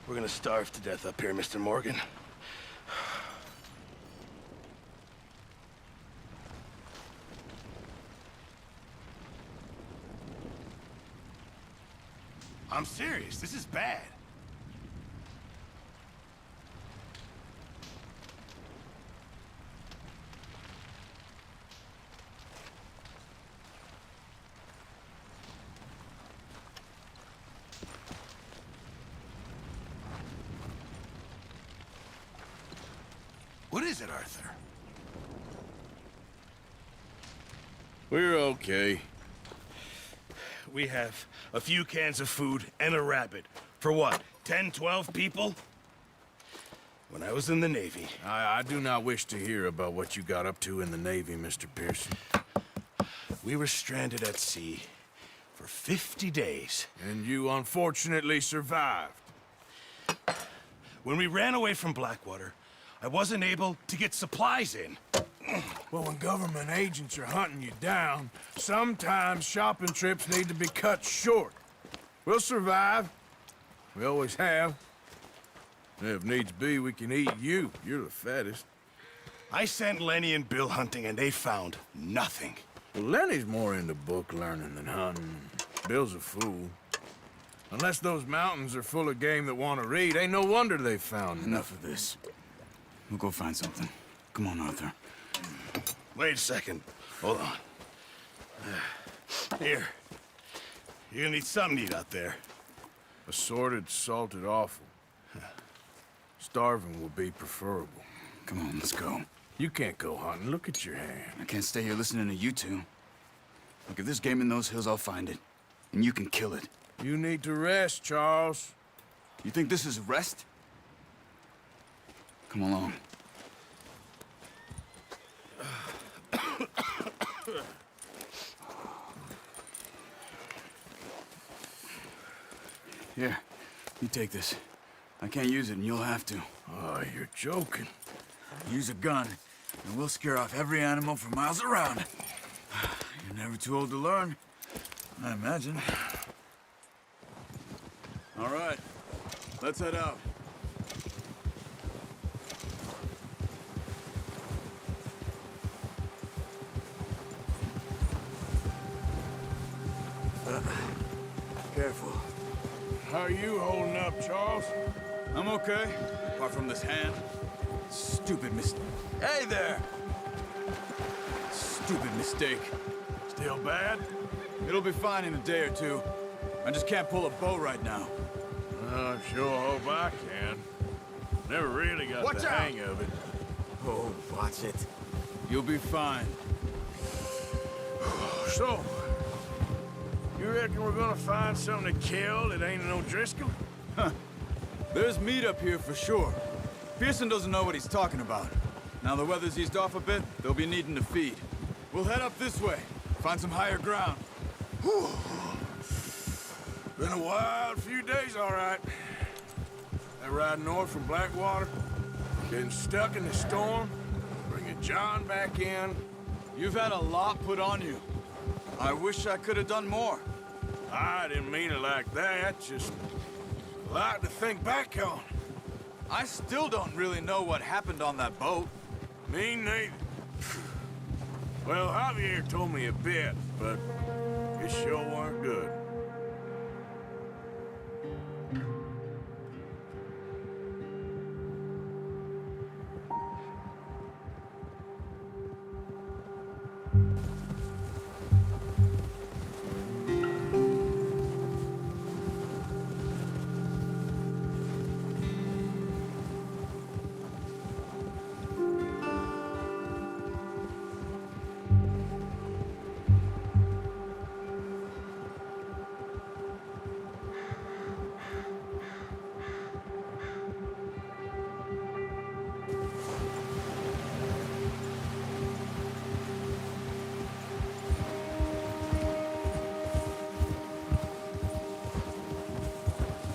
We're gonna starve to death up here, Mr. Morgan. I'm serious. This is bad. What is it, Arthur? We're okay. We have a few cans of food and a rabbit. For what, 10, 12 people? When I was in the Navy... I do not wish to hear about what you got up to in the Navy, Mr. Pearson. We were stranded at sea for 50 days. And you unfortunately survived. When we ran away from Blackwater, I wasn't able to get supplies in. Well, when government agents are hunting you down, sometimes shopping trips need to be cut short. We'll survive. We always have. And if needs be, we can eat you. You're the fattest. I sent Lenny and Bill hunting, and they found nothing. Well, Lenny's more into book learning than hunting. Bill's a fool. Unless those mountains are full of game that want to read, ain't no wonder they found Enough of this. We'll go find something. Come on, Arthur. Wait a second. Hold on. Here. You're gonna need something to eat out there. Assorted, salted offal. Starving will be preferable. Come on, let's go. You can't go hunting. Look at your hand. I can't stay here listening to you two. Look, if there's game in those hills, I'll find it. And you can kill it. You need to rest, Charles. You think this is rest? Come along. Here, you take this. I can't use it, and you'll have to. Oh, you're joking. Use a gun, and we'll scare off every animal for miles around. You're never too old to learn, I imagine. All right, let's head out. Careful. How are you holding up, Charles? I'm okay, apart from this hand. Stupid mistake. Hey there! Stupid mistake. Still bad? It'll be fine in a day or two. I just can't pull a bow right now. I sure hope I can. Never really got Watch the out! hang of it. Oh, watch it. You'll be fine. So, you reckon we're gonna find something to kill that ain't no Driscoll? Huh. There's meat up here for sure. Pearson doesn't know what he's talking about. Now the weather's eased off a bit, they'll be needing to feed. We'll head up this way, find some higher ground. Whew. Been a wild few days, all right. That ride north from Blackwater, getting stuck in the storm, bringing John back in. You've had a lot put on you. I wish I could have done more. I didn't mean it like that, just a lot to think back on. I still don't really know what happened on that boat. Me neither. Well, Javier told me a bit, but it sure weren't good.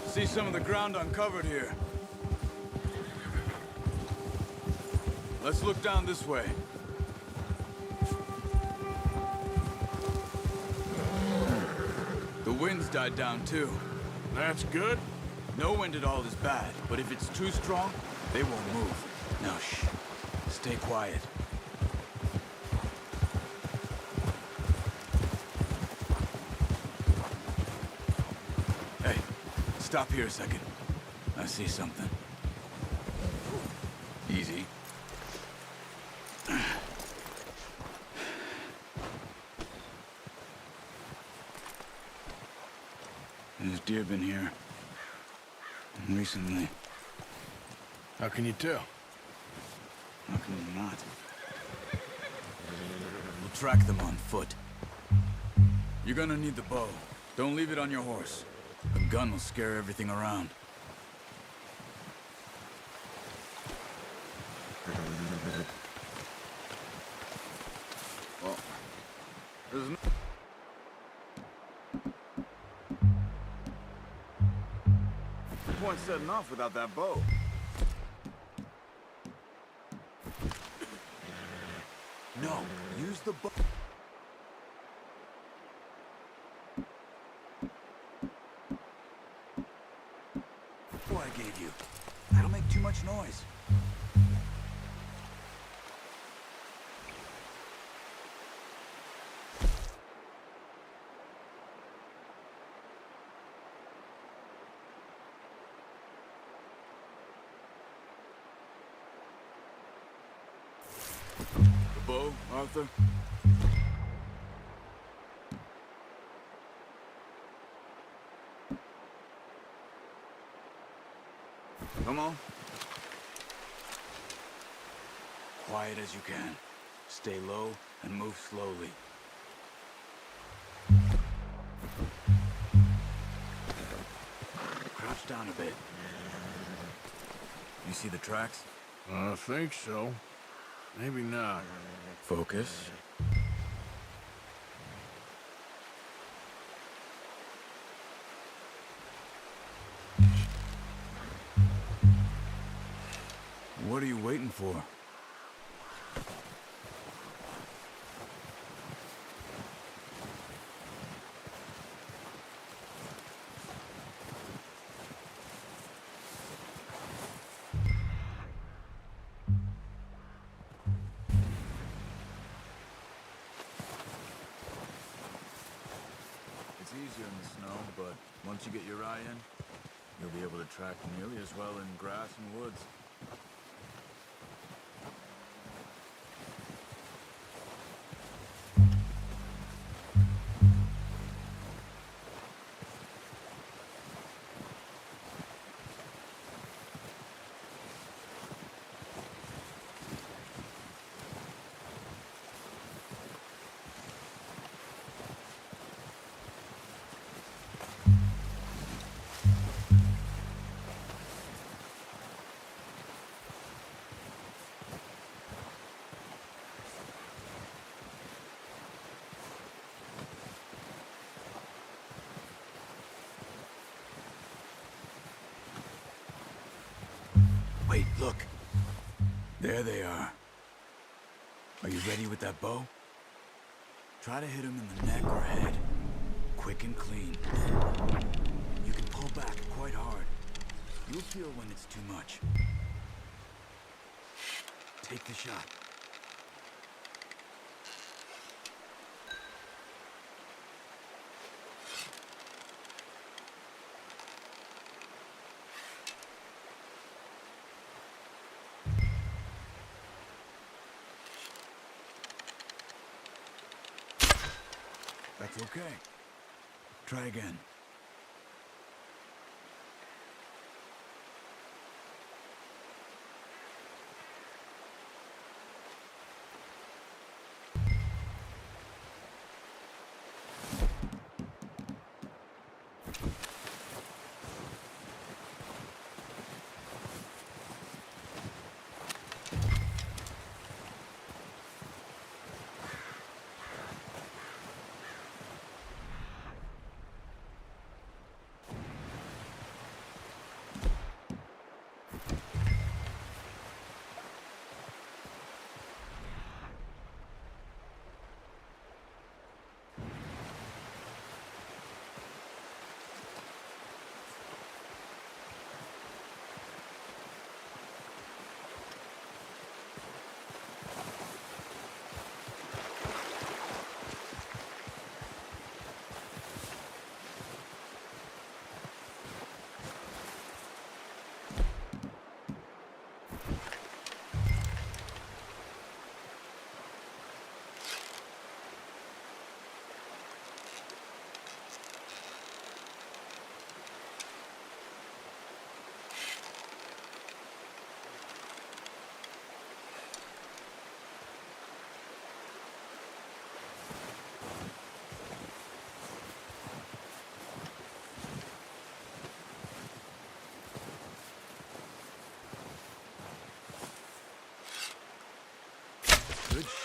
See some of the ground uncovered here. Let's look down this way. The wind's died down too. That's good. No wind at all is bad, but if it's too strong, they won't move. Now shh. Stay quiet. Hey, stop here a second. I see something. Easy. There's deer been here. Recently. How can you tell? How can you not? We'll track them on foot. You're gonna need the bow. Don't leave it on your horse. A gun will scare everything around. Well, there's no point setting off without that bow. No, use the bow. I gave you. That'll make too much noise. The bow, Arthur? Come on. Quiet as you can. Stay low and move slowly. Crouch down a bit. You see the tracks? I think so. Maybe not. Focus. What are you waiting for? It's easier in the snow, but once you get your eye in, you'll be able to track nearly as well in grass and woods. Wait, look. There they are. Are you ready with that bow? Try to hit him in the neck or head. Quick and clean. You can pull back quite hard. You'll feel when it's too much. Take the shot. That's okay. Try again.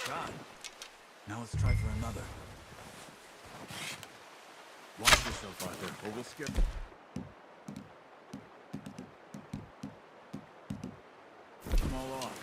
shot. Now let's try for another. Watch yourself, Arthur, or we'll skip. Come all off.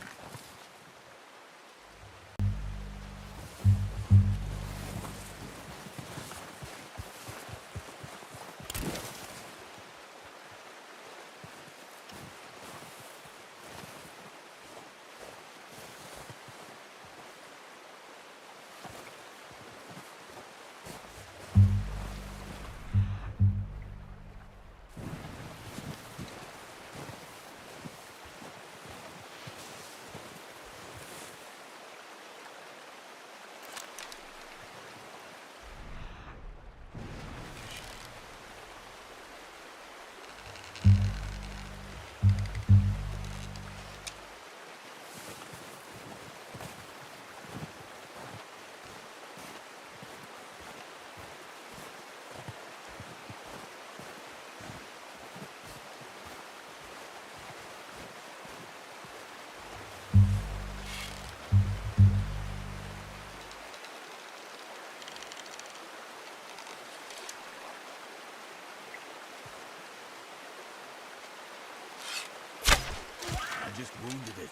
I just wounded it.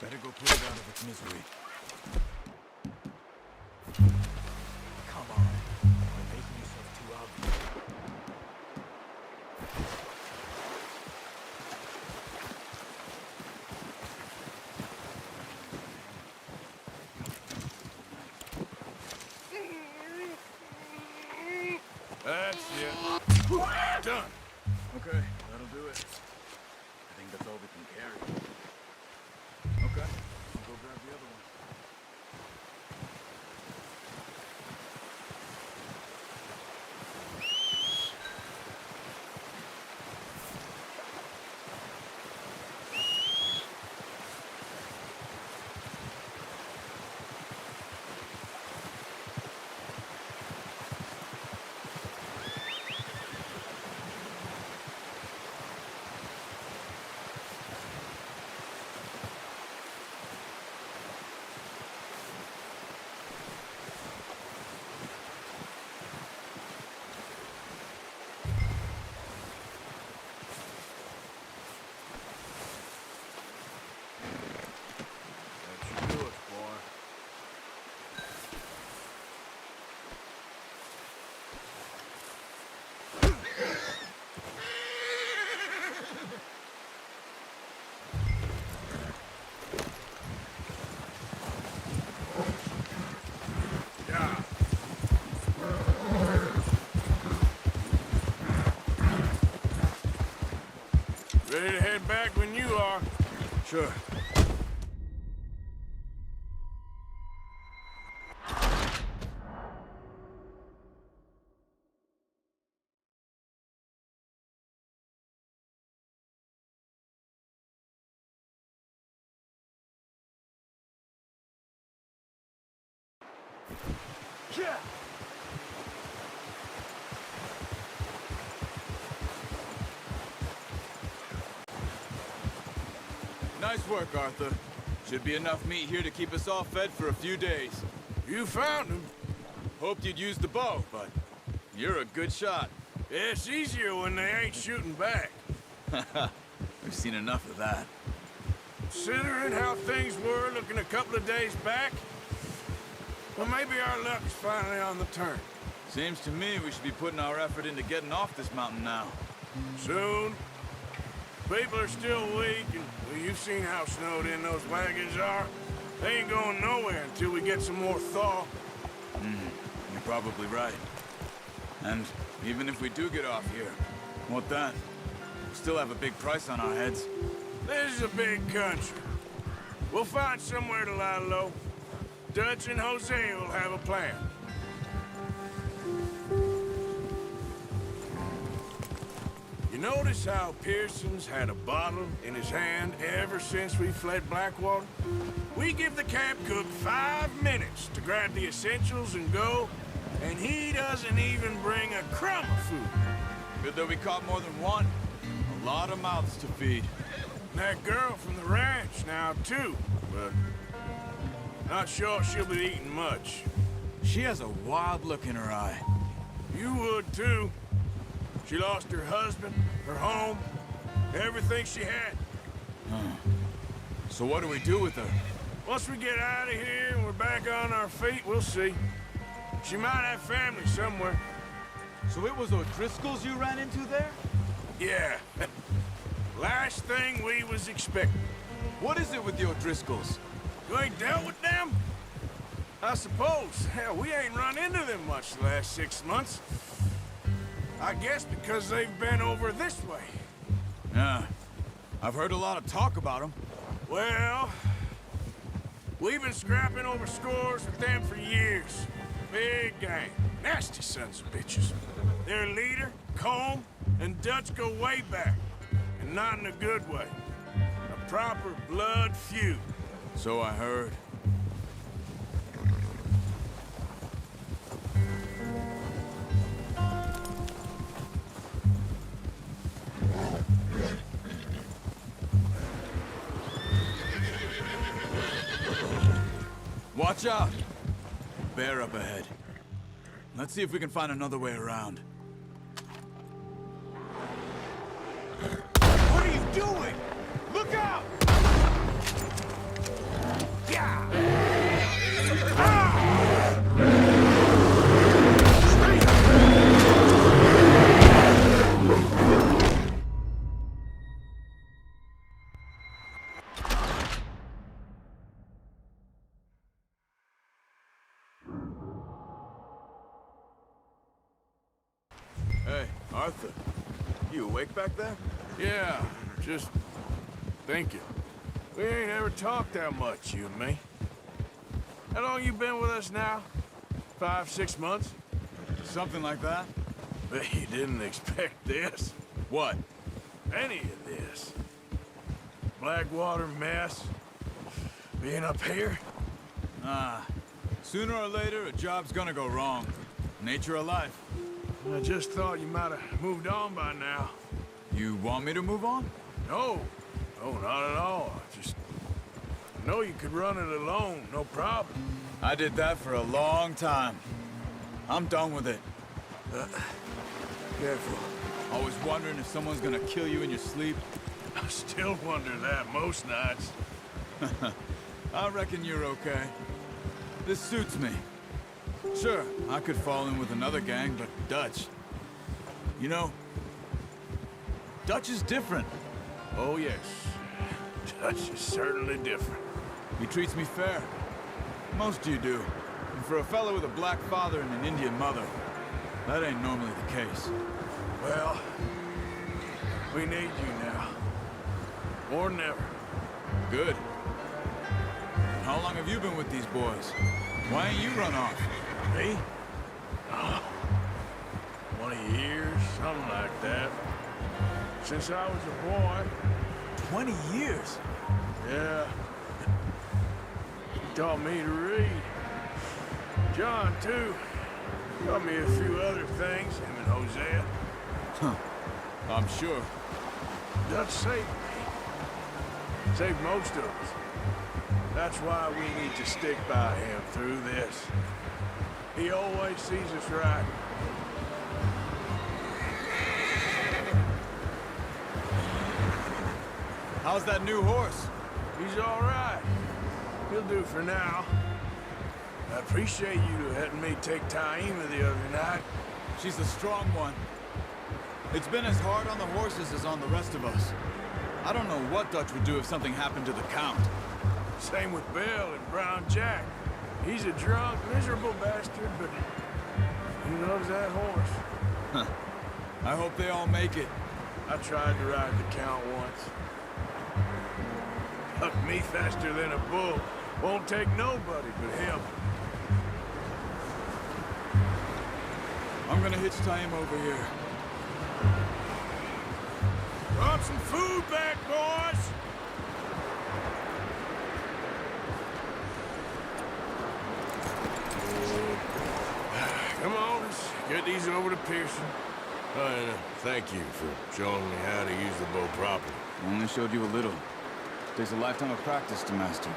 Better go put it out of its misery. Come on. You're making yourself too obvious. That's it. Whew, done. Okay, that'll do it. I think that's all we can carry. Okay, I'll go grab the other one. That should do it, boy. Yeah. Ready to head back when you are. Sure. Yeah. Nice work, Arthur. Should be enough meat here to keep us all fed for a few days. You found him. Hoped you'd use the bow, but you're a good shot. Yeah, it's easier when they ain't shooting back. We've seen enough of that. Considering how things were looking a couple of days back, well, maybe our luck's finally on the turn. Seems to me we should be putting our effort into getting off this mountain now. Soon. People are still weak, and well, you've seen how snowed in those wagons are. They ain't going nowhere until we get some more thaw. You're probably right. And even if we do get off here, what then? We still have a big price on our heads. This is a big country. We'll find somewhere to lie low. Dutch and Jose will have a plan. You notice how Pearson's had a bottle in his hand ever since we fled Blackwater? We give the camp cook 5 minutes to grab the essentials and go, and he doesn't even bring a crumb of food. Good that we caught more than one. A lot of mouths to feed. And that girl from the ranch now, too. But Not sure she'll be eating much. She has a wild look in her eye. You would, too. She lost her husband, her home, everything she had. So what do we do with her? Once we get out of here and we're back on our feet, we'll see. She might have family somewhere. So it was O'Driscolls you ran into there? Yeah. Last thing we was expecting. What is it with the O'Driscolls? You ain't dealt with them? I suppose. Hell, we ain't run into them much the last 6 months. I guess because they've been over this way. Yeah. I've heard a lot of talk about them. Well, we've been scrapping over scores with them for years. Big gang. Nasty sons of bitches. Their leader, Combe, and Dutch go way back. And not in a good way. A proper blood feud. So I heard. Watch out! Bear up ahead. Let's see if we can find another way around. What are you doing? Look out! Hey, Arthur. You awake back there? Yeah, just thinking. We ain't ever talked that much, you and me. How long you been with us now? 5, 6 months? Something like that? Bet you didn't expect this. What? Any of this. Blackwater mess. Being up here? Sooner or later, a job's gonna go wrong. Nature of life. I just thought you might have moved on by now. You want me to move on? No. No, not at all. I know you could run it alone, no problem. I did that for a long time. I'm done with it. Careful. Always wondering if someone's gonna kill you in your sleep. I still wonder that most nights. I reckon you're okay. This suits me. Sure, I could fall in with another gang, but Dutch... You know, Dutch is different. Oh, yes. Dutch is certainly different. He treats me fair. Most of you do. And for a fellow with a black father and an Indian mother, that ain't normally the case. Well, we need you now. More than ever. Good. How long have you been with these boys? Why ain't you run off? Me? 20 years, something like that. Since I was a boy. 20 years? Yeah. He taught me to read. John, too. Taught me a few other things, him and Hosea. Huh. I'm sure. Dutch saved me. Saved most of us. That's why we need to stick by him through this. He always sees us right. How's that new horse? He's all right. He'll do for now. I appreciate you letting me take Taima the other night. She's a strong one. It's been as hard on the horses as on the rest of us. I don't know what Dutch would do if something happened to the Count. Same with Bill and Brown Jack. He's a drunk, miserable bastard, but he loves that horse. Huh. I hope they all make it. I tried to ride the Count once. Hucked me faster than a bull. Won't take nobody but him. I'm gonna hitch Taima over here. Brought some food back, boys! Come on, let's get these over to Pearson. And thank you for showing me how to use the bow properly. I only showed you a little. Takes a lifetime of practice to master.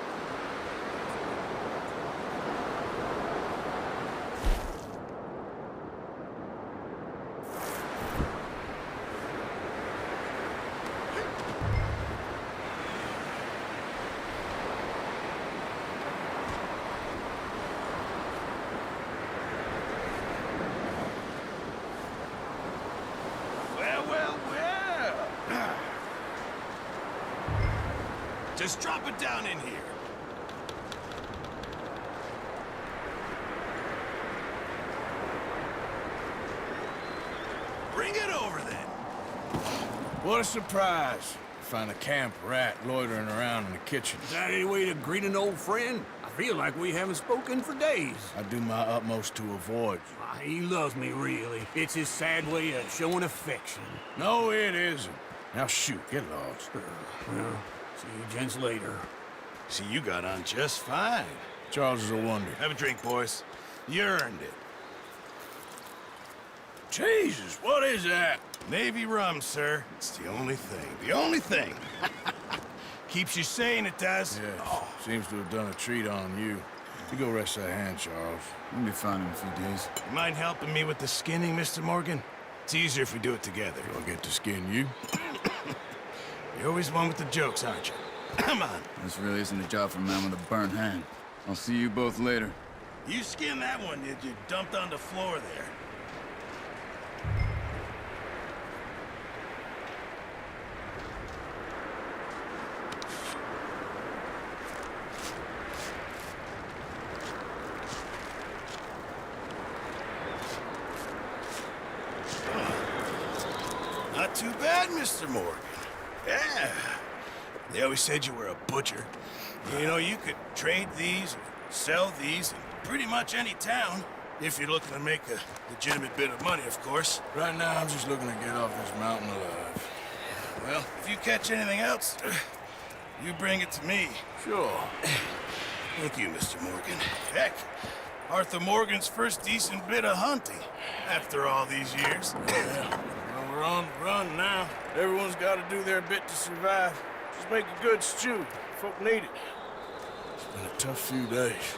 Just drop it down in here. Bring it over then. What a surprise. Find a camp rat loitering around in the kitchen. Is that any way to greet an old friend? I feel like we haven't spoken for days. I do my utmost to avoid you. He loves me, really. It's his sad way of showing affection. No, it isn't. Now shoot, get lost. Well, see you gents later. See, you got on just fine. Charles is a wonder. Have a drink, boys. You earned it. Jesus, what is that? Navy rum, sir. It's the only thing. The only thing. Keeps you sane, it does. Yes, seems to have done a treat on you. You go rest that hand, Charles. We'll be fine in a few days. You mind helping me with the skinning, Mr. Morgan? It's easier if we do it together. I'll get to skin you. You're always one with the jokes, aren't you? Come on. This really isn't a job for a man with a burnt hand. I'll see you both later. You skinned that one you dumped on the floor there. Not too bad, Mr. Morgan. Yeah. They always said you were a butcher. You know, you could trade these, or sell these in pretty much any town. If you're looking to make a legitimate bit of money, of course. Right now, I'm just looking to get off this mountain alive. Well, if you catch anything else, you bring it to me. Sure. Thank you, Mr. Morgan. Heck, Arthur Morgan's first decent bit of hunting after all these years. Well, we're on the run now. Everyone's got to do their bit to survive. Just make a good stew. Folk need it. It's been a tough few days.